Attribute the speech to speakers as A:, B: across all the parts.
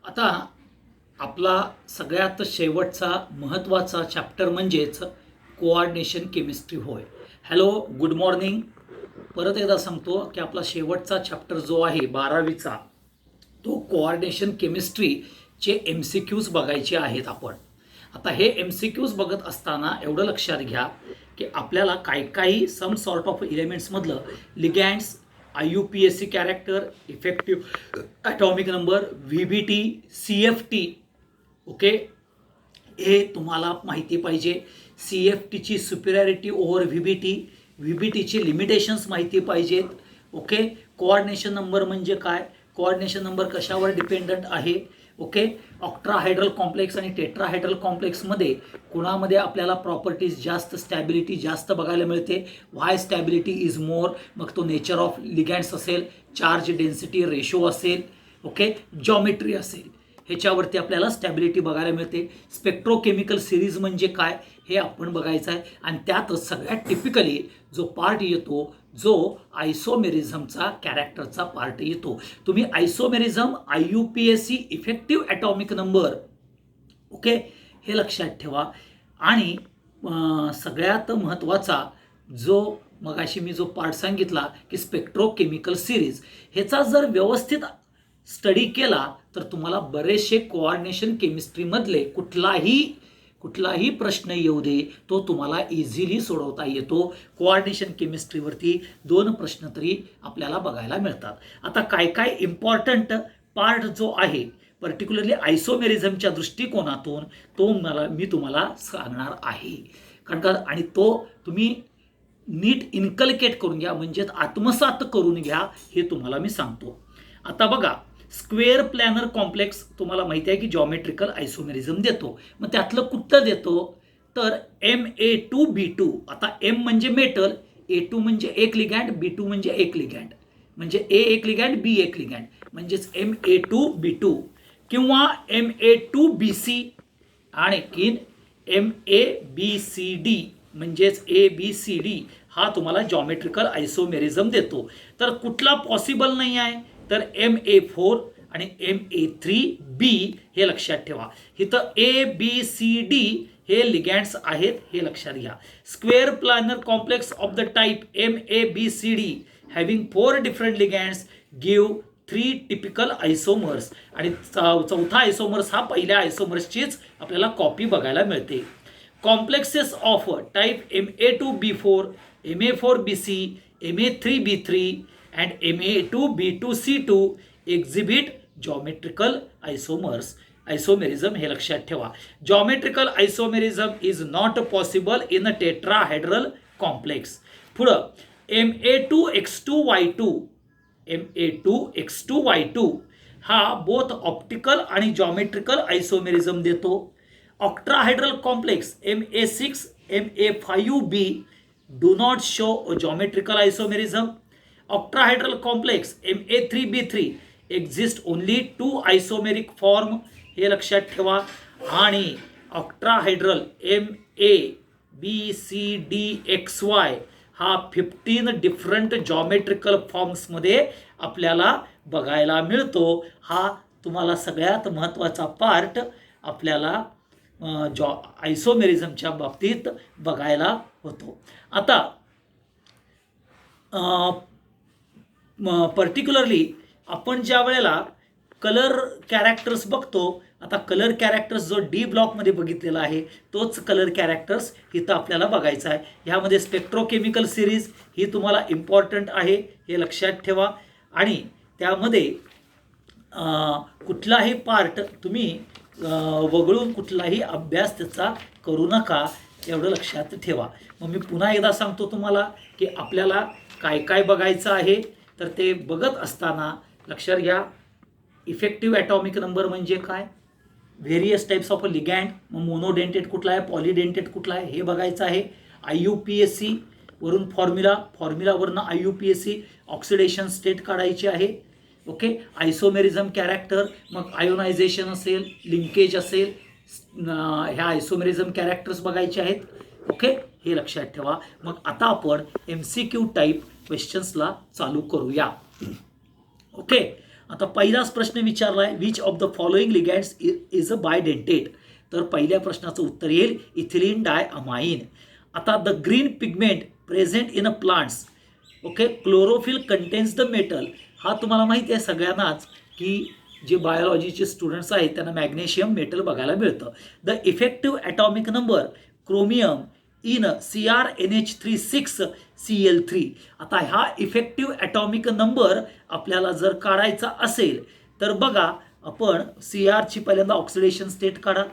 A: आता आपला सगळ्यात शेवटचा महत्त्वाचा चॅप्टर म्हणजेच कोऑर्डिनेशन केमिस्ट्री होय. Hello, good morning. परत एकदा सांगतो की आपला शेवटचा चॅप्टर जो आहे 12वीचा तो कोऑर्डिनेशन केमिस्ट्रीचे MCQs बघायचे आहेत आपण. आता हे MCQs बघत असताना एवढं लक्षात घ्या की आपल्याला काही सम सॉर्ट ऑफ एलिमेंट्समधलं ligands, IUPAC character, effective atomic number, VBT, CFT, okay, हे तुम्हाला माहिती पाहिजे. CFTची सुपिरियरिटी ओव्हर VBTची लिमिटेशन्स माहिती पाहिजेत. ओके, कोऑर्डिनेशन नंबर म्हणजे काय, कोऑर्डिनेशन नंबर कशावर डिपेंडंट आहे. ओके, ऑक्ट्राहायड्रल कॉम्प्लेक्स आणि टेट्राहायड्रल कॉम्प्लेक्समध्ये कुणामध्ये आपल्याला प्रॉपर्टीज जास्त, स्टॅबिलिटी जास्त बघायला मिळते. व्हाय स्टॅबिलिटी इज मोर, मग तो नेचर ऑफ लिगँड्स असेल, चार्ज डेन्सिटी रेशो असेल, ओके, जॉमेट्री असेल, ह्याच्यावरती आपल्याला स्टॅबिलिटी बघायला मिळते. स्पेक्ट्रोकेमिकल सिरीज म्हणजे काय हे आपण बघायचं आहे. आणि त्यातच सगळ्यात टिपिकली जो पार्ट येतो जो आयसोमेरिझमचा कॅरेक्टरचा पार्ट येतो. तुम्ही isomerism, IUPAC, effective atomic number, okay, हे लक्षात ठेवा. आणि सगळ्यात महत्त्वाचा जो मगाशी मी जो पार्ट सांगितला की स्पेक्ट्रोकेमिकल सिरीज, ह्याचा जर व्यवस्थित स्टडी केला तर तुम्हाला बरेचसे कोऑर्डिनेशन केमिस्ट्रीमधले कुठलाही प्रश्न येऊ दे तो तुम्हाला इझिली सोडवता येतो. कोऑर्डिनेशन केमिस्ट्रीवरती 2 प्रश्न तरी आपल्याला बघायला मिळतात. आता काय इम्पॉर्टंट पार्ट जो आहे पर्टिक्युलरली आयसोमेरिझमच्या दृष्टिकोनातून तो मी तुम्हाला सांगणार आहे. कारण का, आणि तो तुम्ही नीट इन्कल्केट करून घ्या, म्हणजेच आत्मसात करून घ्या, हे तुम्हाला मी सांगतो. आता बघा, स्क्वेअर प्लॅनर कॉम्प्लेक्स तुम्हाला माहिती आहे की जॉमेट्रिकल आयसोमेरिझम देतो. मग त्यातलं कुठलं देतो तर Ma2B2. आता M म्हणजे मेटल, A2 म्हणजे एक लिगँड, B2 म्हणजे एक लिगँड, म्हणजे A एक लिगँड, B एक लिगँड, म्हणजेच Ma2B2 किंवा Ma2BC आणखीन MABCD म्हणजेच ABCD हा तुम्हाला जॉमेट्रिकल आयसोमेरिझम देतो. तर कुठला पॉसिबल नाही आहे तर Ma4 आणि Ma3B हे लक्षात ठेवा. इथं ABCD हे लिगँड्स आहेत हे लक्षात घ्या. Square planar complex of the type MABCD having 4 different ligands give 3 typical isomers. आणि चौथा आयसोमर्स हा पहिल्या आयसोमर्सचीच आपल्याला कॉपी बघायला मिळते. Complexes of type Ma2B4, Ma4BC, Ma3B3 and Ma2B2C2 exhibit geometrical isomerism हे लक्षात ठेवा. Geometrical isomerism is not possible in a tetrahedral complex. पुढं Ma2X2Y2 हा बोथ ऑप्टिकल आणि जॉमेट्रिकल आयसोमेरिझम देतो. ऑक्ट्राहायड्रल complex Ma6, Ma5B do not show a geometrical isomerism. Octahedral complex Ma3B3 exist only 2 isomeric form हे लक्षात ठेवा. आणि ऑक्ट्राहायड्रल MABCDXY हा 15 different geometrical फॉर्म्समध्ये आपल्याला बघायला मिळतो. हा तुम्हाला सगळ्यात महत्त्वाचा पार्ट आपल्याला आयसोमेरिझमच्या बाबतीत बघायला होतो. आता पर्टिक्युलरली आपण ज्या वेळेला कलर कॅरेक्टर्स बघतो, आता कलर कॅरेक्टर्स जो D ब्लॉकमध्ये बघितलेला आहे तोच कलर कॅरेक्टर्स इथं आपल्याला बघायचा आहे. ह्यामध्ये स्पेक्ट्रोकेमिकल सिरीज ही तुम्हाला इम्पॉर्टंट आहे हे लक्षात ठेवा. आणि त्यामध्ये कुठलाही पार्ट तुम्ही वगळून कुठलाही अभ्यास त्याचा करू नका, एवढं लक्षात ठेवा. मग मी पुन्हा एकदा सांगतो तुम्हाला की आपल्याला काय बघायचं आहे. तर ते बघत असताना लक्षात घ्या, इफेक्टिव्ह ॲटॉमिक नंबर म्हणजे काय, व्हेरियस टाईप्स ऑफ लिगँड, मग मोनोडेंटेड कुठला आहे, पॉलिडेंटेड कुठला आहे हे बघायचं आहे. IUPAC वरून फॉर्म्युलावरनं IUPAC ऑक्सिडेशन स्टेट काढायची आहे. ओके, आयसोमेरिझम कॅरेक्टर, मग आयोनायझेशन असेल, लिंकेज असेल, ह्या आयसोमेरिझम कॅरेक्टर्स बघायचे आहेत. ओके, हे लक्षात ठेवा. मग आता आपण MCQ टाईप क्वेश्चन्सला चालू करूया. ओके, आता पहिलाच प्रश्न विचारला आहे, which of the following ligands is a bidentate. तर पहिल्या प्रश्नाचं उत्तर येईल इथिलीन डायअमाइन. आता the green pigment present in a plants, okay, chlorophyll contains the metal. हा तुम्हाला माहिती आहे सगळ्यांनाच की जे बायोलॉजीचे स्टुडंट्स आहेत त्यांना मॅग्नेशियम मेटल बघायला मिळतं. The effective atomic number chromium in CrNH36Cl3. आता हा इफेक्टिव्ह ॲटॉमिक नंबर आपल्याला जर काढायचा असेल तर बघा, आपण Crची पहिल्यांदा ऑक्सिडेशन स्टेट काढा.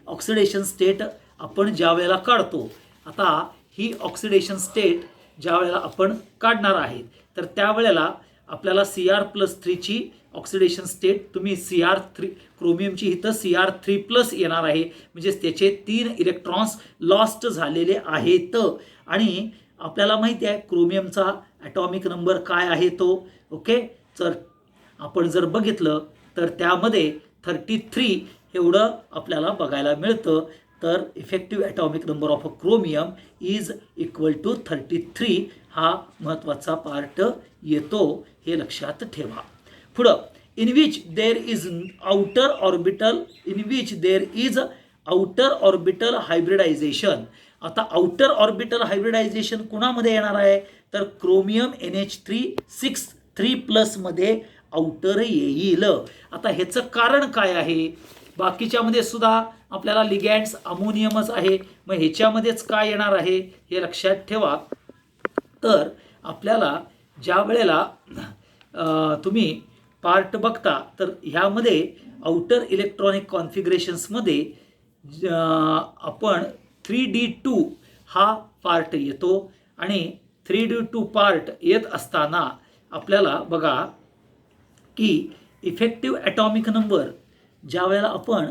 A: ऑक्सिडेशन स्टेट आपण ज्या वेळेला काढतो, आता ही ऑक्सिडेशन स्टेट ज्या वेळेला आपण काढणार आहे तर त्यावेळेला आपल्याला Cr+3ची ऑक्सिडेशन स्टेट, तुम्ही Cr3 क्रोमियमची इथं Cr3+ येणार आहे, म्हणजेच त्याचे 3 इलेक्ट्रॉन्स लॉस्ट झालेले आहेत. आणि आपल्याला माहिती आहे क्रोमियमचा ॲटॉमिक नंबर काय आहे तो, ओके. तर आपण जर बघितलं तर त्यामध्ये 33 एवढं आपल्याला बघायला मिळतं. तर effective atomic number of a chromium is equal to 33 हा महत्त्वाचा पार्ट येतो, हे लक्षात ठेवा. पुढं, in which there is outer orbital hybridization. आता आउटर ऑर्बिटल हायब्रिडायझेशन कुणामध्ये येणार आहे तर क्रोमियम NH3 मध्ये आउटर येईल. आता ह्याचं कारण काय आहे, बाकीच्यामध्ये सुद्धा आपल्याला लिगँड्स अमोनियमच आहे, मग ह्याच्यामध्येच काय येणार आहे हे लक्षात ठेवा. तर आपल्याला ज्या वेळेला तुम्ही पार्ट बघता तर ह्यामध्ये आउटर इलेक्ट्रॉनिक कॉन्फिगरेशन्समध्ये आपण 3D2 हा पार्ट येतो. आणि 3D2 पार्ट येत असताना आपल्याला बघा की इफेक्टिव्ह ॲटॉमिक नंबर ज्या वेळेला आपण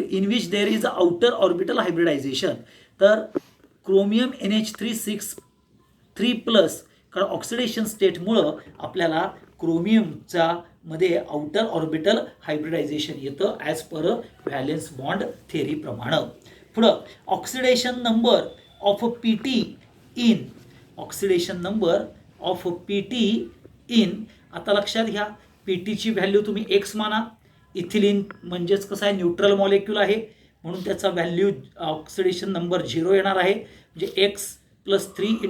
A: in which there is a outer orbital hybridisation, तर क्रोमियम NH3 कारण ऑक्सिडेशन स्टेटमुळं आपल्याला क्रोमियमचा मध्ये आउटर ऑर्बिटल हायब्रिडायझेशन येतं ॲज पर व्हॅलेन्स बॉन्ड थेअरीप्रमाणे. पुढं, oxidation number of PT in. आता लक्षात घ्या, PTची व्हॅल्यू तुम्ही x माना. इथिलीन म्हणजेच कसं आहे, न्यूट्रल मॉलिक्यूल आहे म्हणून त्याचा व्हॅल्यू ऑक्सिडेशन नंबर 0 येणार आहे. म्हणजे x+3 ×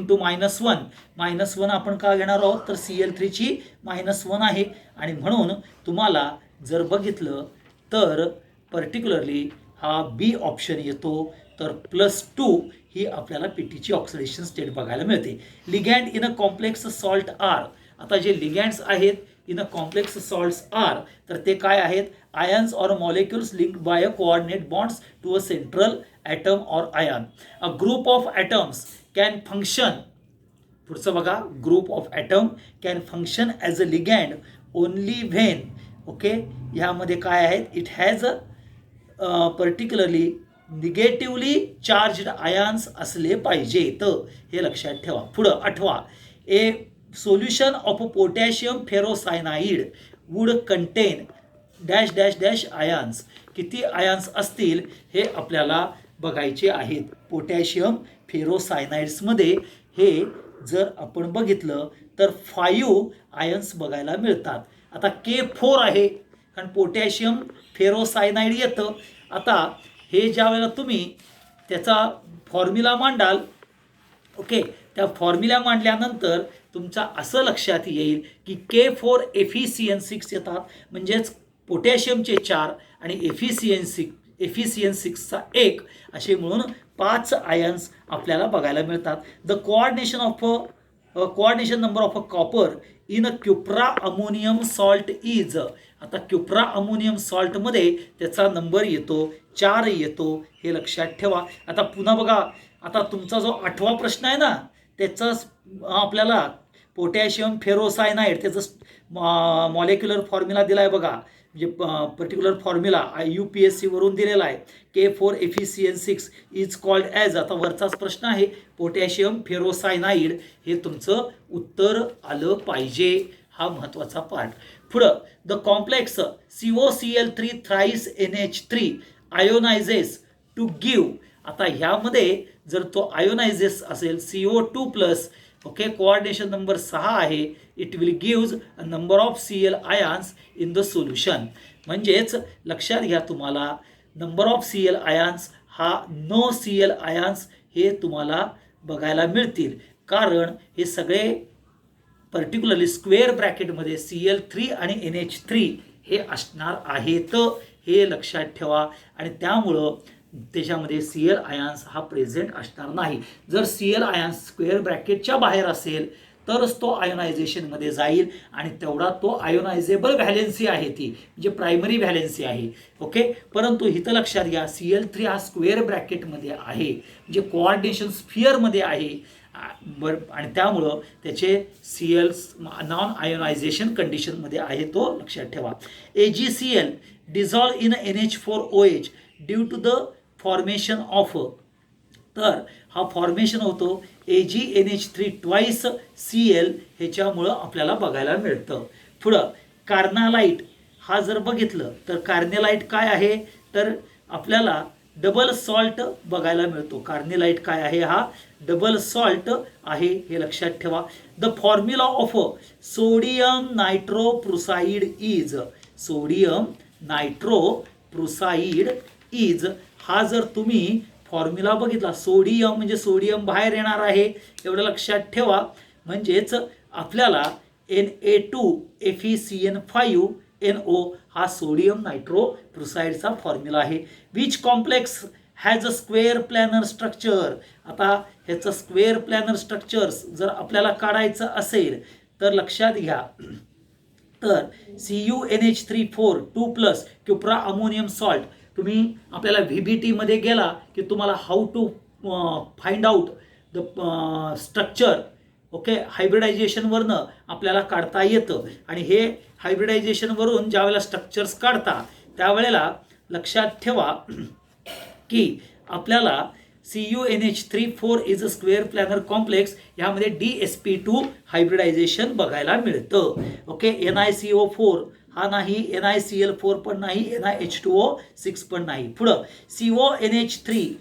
A: -1 आपण का घेणार आहोत तर Cl3ची -1 आहे. आणि म्हणून तुम्हाला जर बघितलं तर पर्टिक्युलरली हा बी ऑप्शन येतो. तर +2 ही आपल्याला PTची ऑक्सिडेशन स्टेट बघायला मिळते. Ligand in a complex salt are. आता जे लिगँड्स आहेत in a complex salts are, तर ते काय आहेत, ions or molecules linked by a coordinate bonds to a central atom or ion. A group of atoms can function, पुढचं बघा, group of atom can function as a ligand only when, okay, ह्यामध्ये काय आहेत, it has particularly negatively charged ions असले पाहिजेत, हे लक्षात ठेवा. पुढं 8वा, a solution of potassium ferrocyanide would contain dash dash dash ions. किती आयन्स असतील हे आपल्याला बघायचे आहेत. पोटॅशियम फेरोसायनाइड्समध्ये हे जर आपण बघितलं तर 5 आयन्स बघायला मिळतात. आता K4 आहे कारण पोटॅशियम फेरोसायनाइड येतं. आता हे ज्या वेळेला तुम्ही त्याचा फॉर्म्युला मांडाल, ओके, त्या फॉर्म्युला मांडल्यानंतर तुमचा असं लक्षात येईल की K4 Fe6 येतात, म्हणजेच पोटॅशियमचे 4 आणि Fe6चा 1 असे मिळून 5 आयन्स आपल्याला बघायला मिळतात. The coordination number of a copper in a cupro ammonium salt is. आता क्युप्रा अमोनियम सॉल्टमध्ये त्याचा नंबर येतो 4 येतो, हे लक्षात ठेवा. आता पुन्हा बघा, आता तुमचा जो 8वा प्रश्न आहे ना त्याचा आपल्याला पोटॅशियम फेरोसायनाइड त्याचं मॉलिक्युलर फॉर्म्युला दिला आहे बघा, म्हणजे पर्टिक्युलर फॉर्म्युला UPSC वरून दिलेला आहे. K4 Fe6 is called as. आता वरचाच प्रश्न आहे पोटॅशियम फेरोसायनाइड, हे तुमचं उत्तर आलं पाहिजे, हा महत्त्वाचा पार्ट. पुढं, the complex COCl3 thrice NH3 ionises to give. आता ह्यामध्ये जर तो आयोनायझेस असेल CO2+ ओके, कोऑर्डिनेशन नंबर 6 आहे, it will gives a number of CL ions in the solution. म्हणजेच लक्षात घ्या, तुम्हाला नंबर ऑफ CL आयन्स हा नो CL आयन्स हे तुम्हाला बघायला मिळतील, कारण हे सगळे पर्टिक्युलरली स्क्वेअर ब्रॅकेटमध्ये CL3 आणि NH3 हे असणार आहेत, हे लक्षात ठेवा. आणि त्यामुळं त्याच्यामध्ये CL आयन्स हा प्रेझेंट असणार नाही. जर CL आयन्स स्क्वेअर ब्रॅकेटच्या बाहेर असेल तरच तो आयोनायझेशनमध्ये जाईल, आणि तेवढा तो आयोनायझेबल व्हॅलेन्सी आहे, ती म्हणजे प्रायमरी व्हॅलेन्सी आहे. ओके, परंतु इथं लक्षात घ्या, CL3 हा स्क्वेअर ब्रॅकेटमध्ये आहे, म्हणजे कोऑर्डिनेशन स्फिअरमध्ये आहे, आणि त्यामुळं त्याचे CL नॉन आयोनायझेशन कंडिशनमध्ये आहे, तो लक्षात ठेवा. AgCl dissolve in NH4OH due to the formation of, तर हा फॉर्मेशन होतो AgNH3 ट्वाइस Cl, ह्याच्यामुळं आपल्याला बघायला मिळतं. पुढं कार्नालाइट हा जर बघितलं तर कार्नेलाइट काय आहे, तर आपल्याला डबल सॉल्ट बघायला मिळतो. कार्नेलाइट काय आहे, हा डबल सॉल्ट आहे, हे लक्षात ठेवा. The formula of sodium nitroprusside is, sodium nitroprusside is, हा जर तुम्ही फॉर्म्युला बघितला, सोडियम म्हणजे सोडियम बाहेर येणार आहे, एवढं लक्षात ठेवा. म्हणजेच आपल्याला Na2FeCN5NO हा सोडियम नायट्रोप्रुसाइडचा फॉर्म्युला आहे. Which complex has a square planar structure, आता ह्याचं स्क्वेअर प्लॅनर स्ट्रक्चर जर आपल्याला काढायचं असेल तर लक्षात घ्या, तर CuNH3 2+ क्युप्रा अमोनियम सॉल्ट, तुम्ही आपल्याला VBT मध्ये गेला की तुम्हाला how to find out the structure, okay, हायब्रिडायझेशनवरनं आपल्याला काढता येतं. आणि हे हायब्रिडायझेशनवरून ज्या वेळेला स्ट्रक्चर्स काढता त्यावेळेला लक्षात ठेवा की आपल्याला CuNH3 is a square planar complex, ह्यामध्ये DsP2 हायब्रिडायझेशन बघायला मिळतं. ओके, NiCO4 हा नाही, NiCl4 पण नाही, NiH2O6 पण नाही. पुढं CONH3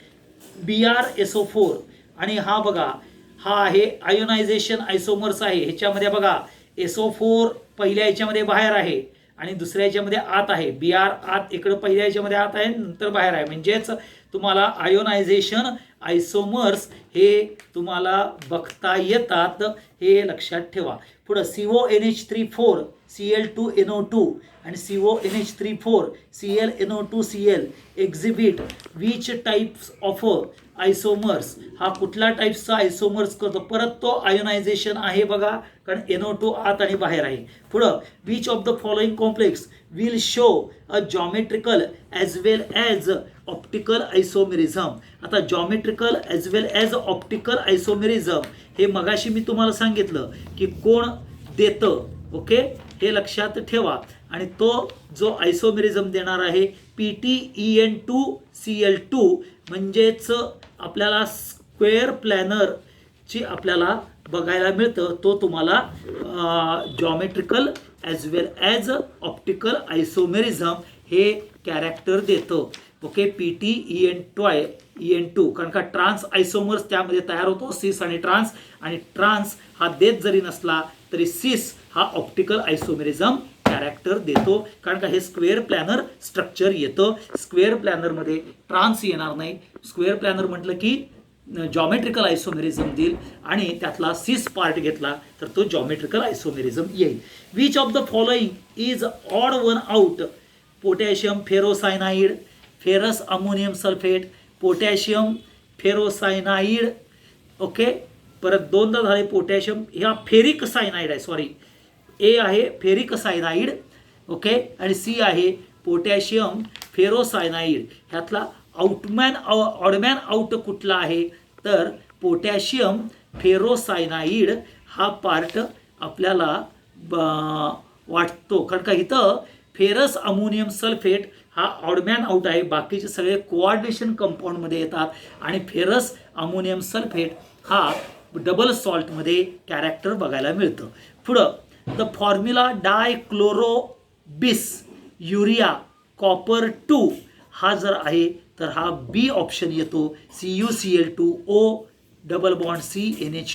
A: BrSO4, आणि हा बघा, हा आहे आयोनायझेशन आयसोमर्स आहे. ह्याच्यामध्ये बघा SO4 पहिल्या ह्याच्यामध्ये बाहेर आहे आणि दुसऱ्या ह्याच्यामध्ये आत आहे. Br आत, इकडं पहिल्या ह्याच्यामध्ये आत आहे, नंतर बाहेर आहे. म्हणजेच तुम्हाला आयोनायझेशन आयसोमर्स हे तुम्हाला बघता येतात, हे लक्षात ठेवा. पुढं CONH3 Cl2NO2 आणि CONH3 ClNO2Cl exhibit which types of आयसोमर्स, हा कुठल्या टाईप्सचा आयसोमर्स करतो, परत तो आयोनायझेशन आहे बघा, कारण NO2 आत आणि बाहेर आहे. पुढं which of the following complex will show a geometrical as well as optical isomerism. आता जॉमेट्रिकल ॲज वेल ॲज ऑप्टिकल आयसोमेरिझम हे मगाशी मी तुम्हाला सांगितलं की कोण देतं, ओके, हे लक्षात ठेवा. आणि तो जो आयसोमेरिझम देणार आहे PTEN2Cl2, म्हणजेच आपल्याला स्क्वेअर प्लॅनरची आपल्याला बघायला मिळतं, तो तुम्हाला जॉमेट्रिकल ॲज वेल ॲज ऑप्टिकल आयसोमेरिझम हे कॅरेक्टर देतं. ओके, PTEN2, कारण का ट्रान्स आयसोमर्स त्यामध्ये तयार होतो, सिस आणि ट्रान्स हा देत जरी नसला तरी सिस हा ऑप्टिकल आयसोमेरिझम कॅरेक्टर देतो, कारण का हे स्क्वेअर प्लॅनर स्ट्रक्चर येतं. स्क्वेअर प्लॅनरमध्ये ट्रान्स येणार नाही. स्क्वेअर प्लॅनर म्हटलं की जॉमेट्रिकल आयसोमेरिझम देईल, आणि त्यातला सिस पार्ट घेतला तर तो जॉमेट्रिकल आयसोमेरिझम येईल. Which of the following is odd one out, potassium ferrocyanide, ferrous ammonium sulphate, potassium ferrocyanide, okay, परत दोनदा झाले पोटॅशियम, ह्या फेरिक सायनाइड आहे, सॉरी, ए आहे फेरिक सायनाइड, ओके, आणि सी आहे पोटॅशियम फेरोसायनाइड. ह्यातला ऑडमॅन आउट कुठला आहे, तर पोटॅशियम फेरोसायनाइड हा पार्ट आपल्याला वाटतो, कारण का इथं फेरस अमोनियम सल्फेट हा ऑडमॅन आउट आहे, बाकीचे सगळे कोऑर्डिनेशन कंपाऊंडमध्ये येतात, आणि फेरस अमोनियम सल्फेट हा डबल सॉल्टमध्ये कॅरेक्टर बघायला मिळतं. पुढं द फॉर्म्युला डायक्लोरोबिस युरिया कॉपर 2 हा जर आहे तर हा बी ऑप्शन येतो, CuCl2O double bond CNH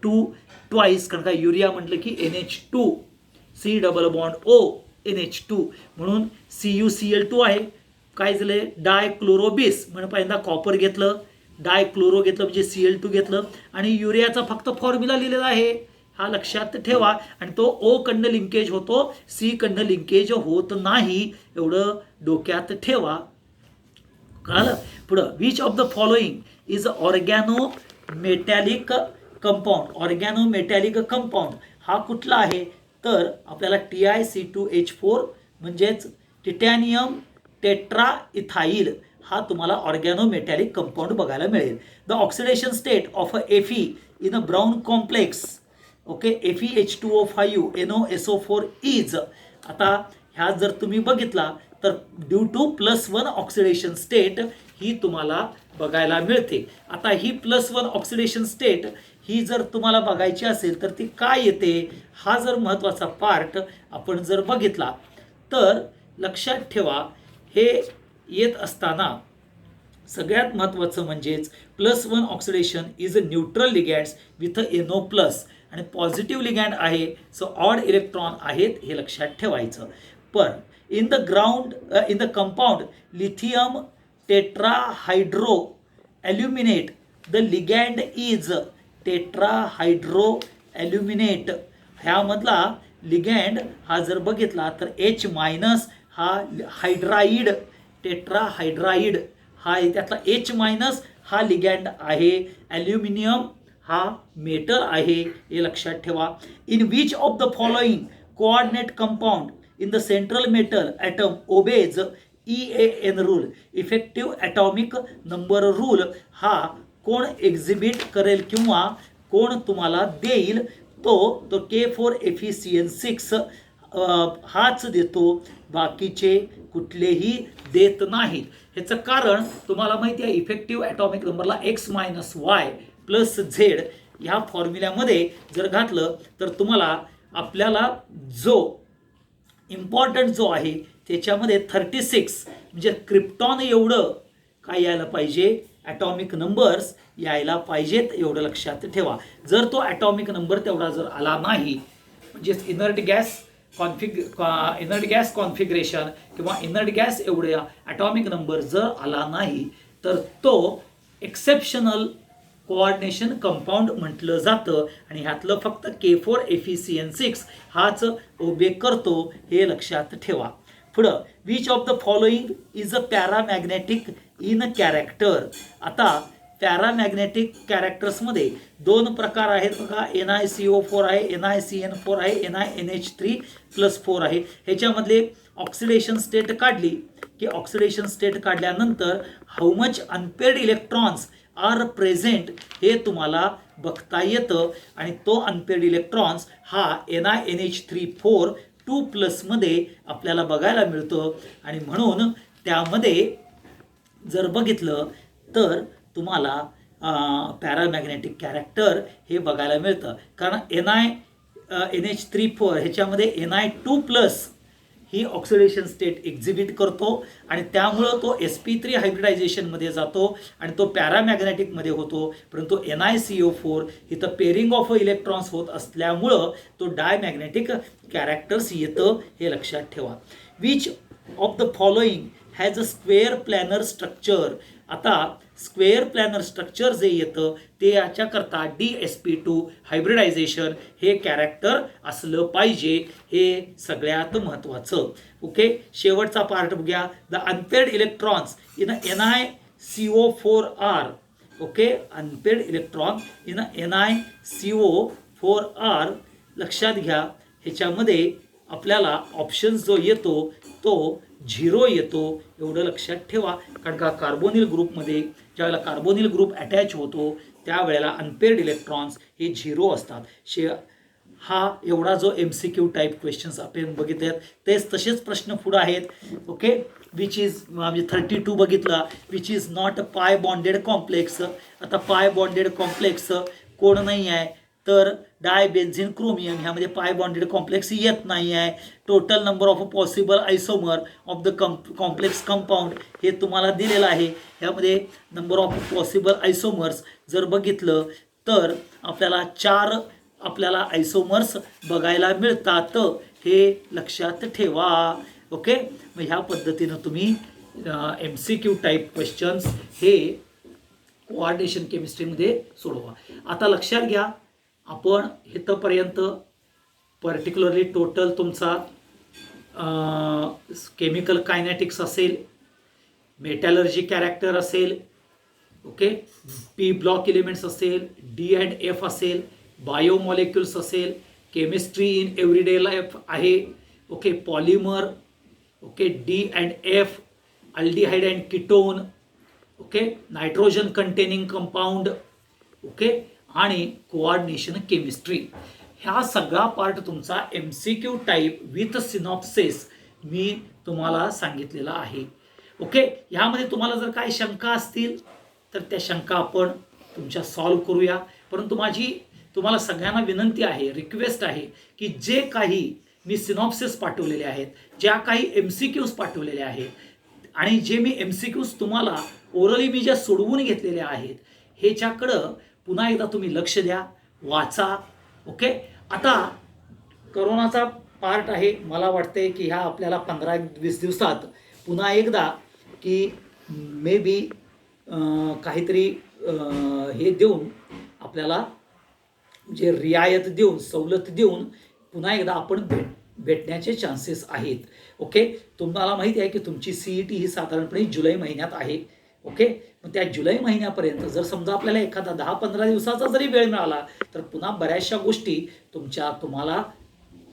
A: two twice, कारण का युरिया म्हटलं की NH2 C double bond O NH2 म्हणून CuCl2 आहे. काय झालं डायक्लोरोबिस म्हणून पहिल्यांदा कॉपर घेतलं, डायक्लोरो घेतलं म्हणजे Cl2 घेतलं आणि युरियाचा फक्त फॉर्म्युला लिहिलेला आहे, हा लक्षात ठेवा. आणि तो O कडनं लिंकेज होतो, C कडनं लिंकेज होत नाही, एवढं डोक्यात ठेवा. कळलं. पुढं which of the following is organo metallic compound. Organo metallic compound हा कुठला आहे तर आपल्याला TiC2H4 म्हणजेच टिटॅनियम टेट्रा इथाईल हा तुम्हाला ऑर्गॅनो मेटॅलिक कंपाऊंड बघायला मिळेल. The oxidation state of a Fe in a brown complex okay FeH2O5 NoSO4 is. आता ह्या जर तुम्ही बघितला तर ड्यू टू +1 ऑक्सिडेशन स्टेट ही तुम्हाला बघायला मिळते. आता ही +1 ऑक्सिडेशन स्टेट ही जर तुम्हाला बघायची असेल तर ती काय येते, हा जर महत्त्वाचा पार्ट आपण जर बघितला तर लक्षात ठेवा. हे येत असताना सगळ्यात महत्त्वाचं म्हणजेच +1 oxidation is a neutral ligands with NO+ आणि पॉझिटिव्ह लिगॅंड आहे, सो ऑड इलेक्ट्रॉन आहेत हे लक्षात ठेवायचं. पण in the compound lithium tetrahydro aluminate the ligand is tetrahydro aluminate. ह्यामधला लिगॅंड हा जर बघितला तर H- हा हायड्राईड, टेट्राहायड्राईड हा आहे, त्यातला H- हा लिगॅंड आहे, ॲल्युमिनियम हा मेटल आहे हे लक्षात ठेवा. In which of the following coordinate compound in the central metal atom obeys EAN rule. Effective atomic number rule हा कोण एक्झिबिट करेल किंवा कोण तुम्हाला देईल, तो K4FeCN6 हाच देतो, बाकीचे कुठलेही देत नाहीत. ह्याचं कारण तुम्हाला माहिती आहे, इफेक्टिव्ह ॲटॉमिक नंबरला X - Y + Z ह्या फॉर्म्युल्यामध्ये जर घातलं तर तुम्हाला आपल्याला जो इम्पॉर्टंट जो आहे त्याच्यामध्ये 36 म्हणजे क्रिप्टॉन एवढं काय यायला पाहिजे, ॲटॉमिक नंबर्स यायला पाहिजेत, एवढं लक्षात ठेवा. जर तो ॲटॉमिक नंबर तेवढा जर आला नाही म्हणजेच इनर्ट गॅस कॉन्फिगरेशन किंवा इनर्ट गॅस एवढ्या ॲटॉमिक नंबर जर आला नाही तर तो एक्सेप्शनल कोऑर्डिनेशन कंपाऊंड म्हटलं जातं आणि ह्यातलं फक्त K4FeCN6 हाच ओबे करतो, हे लक्षात ठेवा. पुढं which of the following is a paramagnetic in character. आता पॅरामॅग्नेटिक कॅरेक्टर्समध्ये 2 प्रकार आहेत बघा, NiCO4 आहे, NiCN4 आहे, NiNH3+4 आहे. ह्याच्यामधले ऑक्सिडेशन स्टेट काढली की ऑक्सिडेशन स्टेट काढल्यानंतर how much unpaired electrons are present हे तुम्हाला बघता येतं आणि तो अनपेड इलेक्ट्रॉन्स हा NiNH3 2+ मध्ये आपल्याला बघायला मिळतो. आणि म्हणून त्यामध्ये जर बघितलं तर तुम्हाला पॅरामॅग्नेटिक कॅरेक्टर हे बघायला मिळतं, कारण NiNH3 ह्याच्यामध्ये Ni2+ ही ऑक्सिडेशन स्टेट एक्झिबिट करतो आणि त्यामुळं तो sp3 हायब्रिडायझेशनमध्ये जातो आणि तो पॅरामॅग्नेटिकमध्ये होतो. परंतु NiCO4 इथं पेअरिंग ऑफ इलेक्ट्रॉन्स होत असल्यामुळं तो डायमॅग्नेटिक कॅरेक्टर्स येतं, हे लक्षात ठेवा. Which of the following has a square planar structure. आता स्क्वेअर प्लॅनर स्ट्रक्चर जे येतं ते याच्याकरता DsP2 हायब्रिडायझेशन हे कॅरेक्टर असलं पाहिजे, हे सगळ्यात महत्त्वाचं. ओके, शेवटचा पार्ट बघूया. The unpaired electrons in NiCO4R. Okay, unpaired electron in NiCO4R लक्षात घ्या. ह्याच्यामध्ये आपल्याला ऑप्शन जो येतो तो 0 येतो, एवढं लक्षात ठेवा. कारण का कार्बोनिल ग्रुपमध्ये ज्यावेळेला कार्बोनिल ग्रुप अटॅच होतो त्यावेळेला अनपेड इलेक्ट्रॉन्स हे 0 असतात. हा एवढा जो MCQ टाईप क्वेश्चन्स आपण बघितले तेच तसेच प्रश्न पुढे आहेत. ओके, विच इज म्हणजे 32 बघितला, विच इज नॉट अ पाय बॉन्डेड कॉम्प्लेक्स. आता पाय बॉन्डेड कॉम्प्लेक्स कोण नाही आहे तर डायबेन्झिन क्रोमियम, ह्यामध्ये पाय बॉन्डेड कॉम्प्लेक्स येत नाही आहे. Total number of possible isomer of the complex compound हे तुम्हाला दिलेलं आहे. ह्यामध्ये नंबर ऑफ पॉसिबल आयसोमर्स जर बघितलं तर आपल्याला 4 आपल्याला आयसोमर्स बघायला मिळतात, हे लक्षात ठेवा. ओके, मग ह्या पद्धतीनं तुम्ही MCQ टाईप क्वेश्चन्स हे कोऑर्डिनेशन केमिस्ट्रीमध्ये सोडवा. आता लक्षात घ्या, आपण इथंपर्यंत पर्टिक्युलरली टोटल तुमचा केमिकल कायनेटिक्स असेल, मेटॅलर्जी कॅरेक्टर असेल, ओके, पी ब्लॉक एलिमेंट्स असेल, D&F असेल, बायोमॉलिक्युल्स असेल, केमिस्ट्री इन एव्हरीडे लाईफ आहे, okay, polymer, okay, D&F, aldehyde and ketone, okay, nitrogen containing compound, okay, आणि कोऑर्डिनेशन केमिस्ट्री. ह्या सगळा पार्ट तुमचा MCQ टाईप विथ सिनॉप्सिस मी तुम्हाला सांगितलेला आहे. ओके, ह्यामध्ये तुम्हाला जर काही शंका असतील तर त्या शंका आपण तुमच्या सॉल्व्ह करूया. परंतु माझी तुम्हाला सगळ्यांना विनंती आहे, रिक्वेस्ट आहे की जे काही मी सिनॉप्सिस पाठवलेले आहेत, ज्या काही MCQs पाठवलेले आहेत आणि जे मी MCQs तुम्हाला ओरली मी ज्या सोडवून घेतलेल्या आहेत, ह्याच्याकडं पुन्हा एकदा तुम्ही लक्ष द्या, वाचा. ओके, आता करोनाचा पार्ट आहे, मला वाटतंय की ह्या आपल्याला 15-20 दिवसात पुन्हा एकदा की मे बी काहीतरी हे देऊन आपल्याला जे रियायत देऊन, सवलत देऊन पुन्हा एकदा आपण भेटण्याचे चान्सेस आहेत. ओके, तुम्हाला माहिती आहे की तुमची CET ही साधारणपणे जुलै महिन्यात आहे. ओके, मग त्या जुलै महिन्यापर्यंत जर समजा आपल्याला एखादा 10-15 दिवसाचा जरी वेळ मिळाला तर पुन्हा बऱ्याचशा गोष्टी तुम्हाला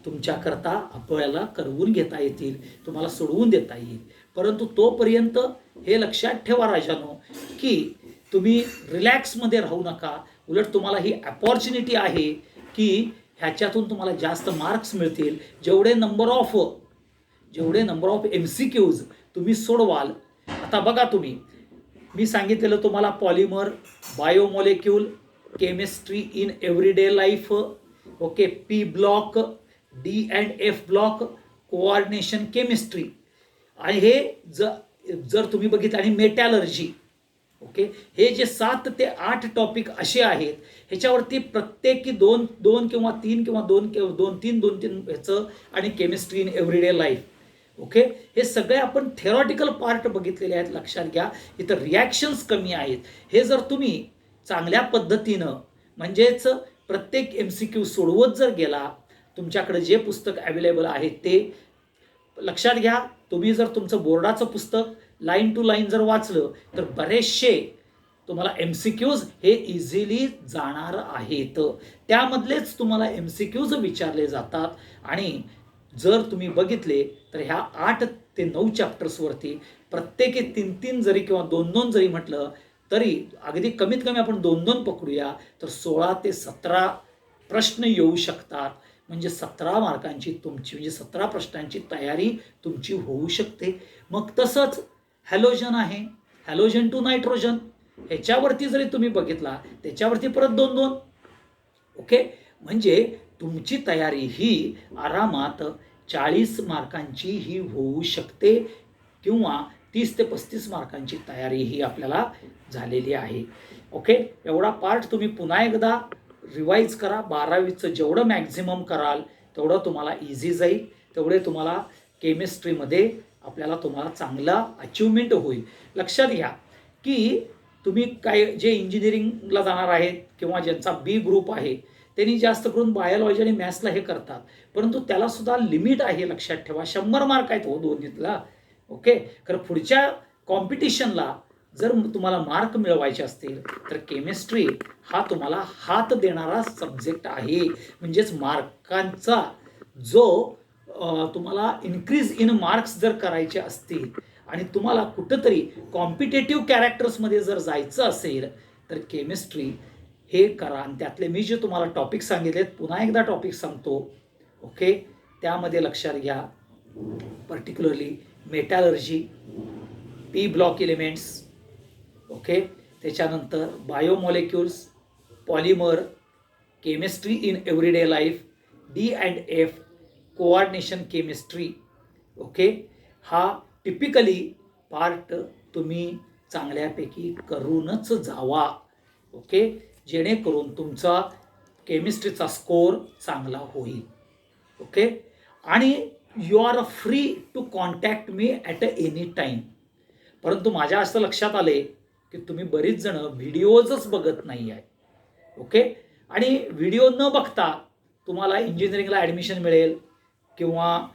A: तुमच्याकरता आपल्याला करवून घेता येतील, तुम्हाला सोडवून देता येईल. परंतु तोपर्यंत हे लक्षात ठेवा राजानो की तुम्ही रिलॅक्समध्ये राहू नका. उलट तुम्हाला ही अपॉर्च्युनिटी आहे की ह्याच्यातून तुम्हाला जास्त मार्क्स मिळतील. जेवढे नंबर ऑफ MCQs तुम्ही सोडवाल. आता बघा, तुम्ही मी सांगितलेलं तुम्हाला polymer, biomolecule, chemistry in everyday life, okay, P block, D&F block, coordination chemistry, आणि हे जर तुम्ही बघितलं, आणि मेटॅलर्जी. ओके, हे जे 7 ते 8 टॉपिक असे आहेत, ह्याच्यावरती प्रत्येकी 2 किंवा 3 किंवा 2-3 ह्याचं, आणि chemistry in everyday life. Okay, हे सगळे आपण थेरॉटिकल पार्ट बघितलेले आहेत. लक्षात घ्या, इथं रिॲक्शन्स कमी आहेत. हे जर तुम्ही चांगल्या पद्धतीनं म्हणजेच प्रत्येक MCQ सोडवत जर गेला, तुमच्याकडे जे पुस्तक अवेलेबल आहे ते लक्षात घ्या. तुम्ही जर तुमचं बोर्डाचं पुस्तक लाईन टू लाईन जर वाचलं तर बरेचसे तुम्हाला MCQs हे इझिली जाणार आहेत. त्यामधलेच तुम्हाला MCQs विचारले जातात. आणि जर तुम्ही बघितले तर ह्या 8 ते 9 चॅप्टर्सवरती प्रत्येकी 3-3 जरी किंवा 2-2 जरी म्हटलं तरी अगदी कमीत कमी आपण 2-2 पकडूया तर 16 ते 17 प्रश्न येऊ शकतात. म्हणजे 17 मार्कांची तुमची, म्हणजे 17 प्रश्नांची तयारी तुमची होऊ शकते. मग तसंच हॅलोजन आहे, हॅलोजन टू नायट्रोजन, ह्याच्यावरती जरी तुम्ही बघितला त्याच्यावरती परत 2-2. ओके, म्हणजे तुमची तयारी ही आरामात 40 मार्कांची ही होऊ शकते किंवा 30 ते 35 मार्कांची तयारी ही आपल्याला झालेली आहे. ओके, एवढा पार्ट तुम्ही पुन्हा एकदा रिवाईज करा. 12वीचं जेवढं मॅक्झिमम कराल तेवढं तुम्हाला इझी जाईल, तेवढे तुम्हाला केमिस्ट्रीमध्ये तुम्हाला चांगला अचिव्हमेंट होईल. लक्षात घ्या की तुम्ही काय जे इंजिनिअरिंगला जाणार आहेत किंवा ज्यांचा B ग्रुप आहे त्यांनी जास्त करून बायोलॉजी आणि मॅथ्सला हे करतात, परंतु त्याला सुद्धा लिमिट आहे. लक्षात ठेवा, 100 मार्क आहेत हो दोन्हीतला. ओके, तर पुढच्या कॉम्पिटिशनला जर तुम्हाला मार्क मिळवायचे असतील तर केमिस्ट्री हा तुम्हाला हात देणारा सब्जेक्ट आहे. म्हणजेच मार्कांचा जो तुम्हाला इन्क्रीज इन मार्क्स जर करायचे असतील आणि तुम्हाला कुठंतरी कॉम्पिटेटिव्ह कॅरेक्टर्समध्ये जर जायचं असेल तर केमिस्ट्री हे करा. आणि त्यातले मी जे तुम्हाला टॉपिक सांगितलेत, पुन्हा एकदा टॉपिक सांगतो. ओके, त्यामध्ये लक्षात घ्या, particularly metallurgy, P block elements, okay, त्याच्यानंतर biomolecules, polymer, chemistry in everyday life, D&F, coordination chemistry. Okay, हा टिपिकली पार्ट तुम्ही चांगल्यापैकी करूनच जावा. ओके, जेणेकरून तुमचा केमिस्ट्रीचा स्कोअर चांगला होईल. ओके. आणि you are free to contact me at any time. परंतु माझ्या असं लक्षात आले की तुम्ही बरीच जण व्हिडिओजच बघत नाही आहे. ओके. आणि व्हिडिओ न बघता तुम्हाला इंजिनिअरिंगला ॲडमिशन मिळेल किंवा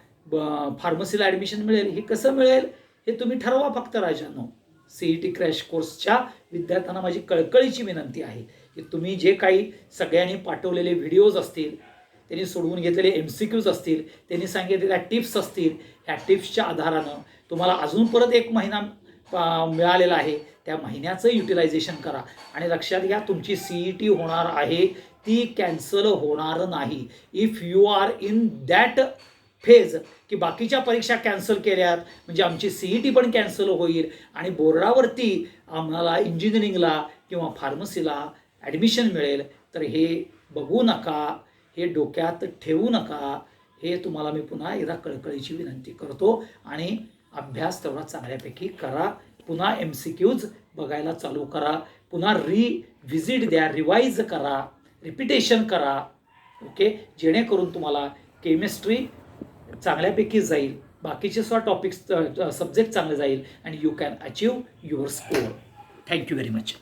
A: फार्मसीला ॲडमिशन मिळेल, हे कसं मिळेल हे तुम्ही ठरवा फक्त राजांनो. CET क्रॅश कोर्सच्या विद्यार्थ्यांना माझी कळकळीची विनंती आहे की तुम्ही जे काही सगळ्यांनी पाठवलेले व्हिडिओज असतील, त्यांनी सोडवून घेतलेले MCQs असतील, त्यांनी सांगितलेल्या टिप्स असतील, ह्या टिप्सच्या आधारानं तुम्हाला अजून परत 1 महिना मिळालेला आहे, त्या महिन्याचं युटिलायझेशन करा. आणि लक्षात घ्या, तुमची CET होणार आहे ती कॅन्सल होणार नाही. If you are in that phase की बाकीच्या परीक्षा कॅन्सल केल्यात म्हणजे आमची CET पण कॅन्सल होईल आणि बोर्डावरती आम्हाला इंजिनिअरिंगला किंवा फार्मसीला ॲडमिशन मिळेल, तर हे बघू नका, हे डोक्यात ठेवू नका. हे तुम्हाला मी पुन्हा एकदा कळकळीची विनंती करतो. आणि अभ्यास तेवढा चांगल्यापैकी करा. पुन्हा MCQs बघायला चालू करा. पुन्हा रिव्हिजिट द्या, रिवाईज करा, रिपिटेशन करा. ओके. जेणेकरून तुम्हाला केमिस्ट्री चांगल्यापैकी जाईल, बाकीचे सुद्धा टॉपिक्स सब्जेक्ट चांगले जाईल आणि you can achieve your score. Thank you very much.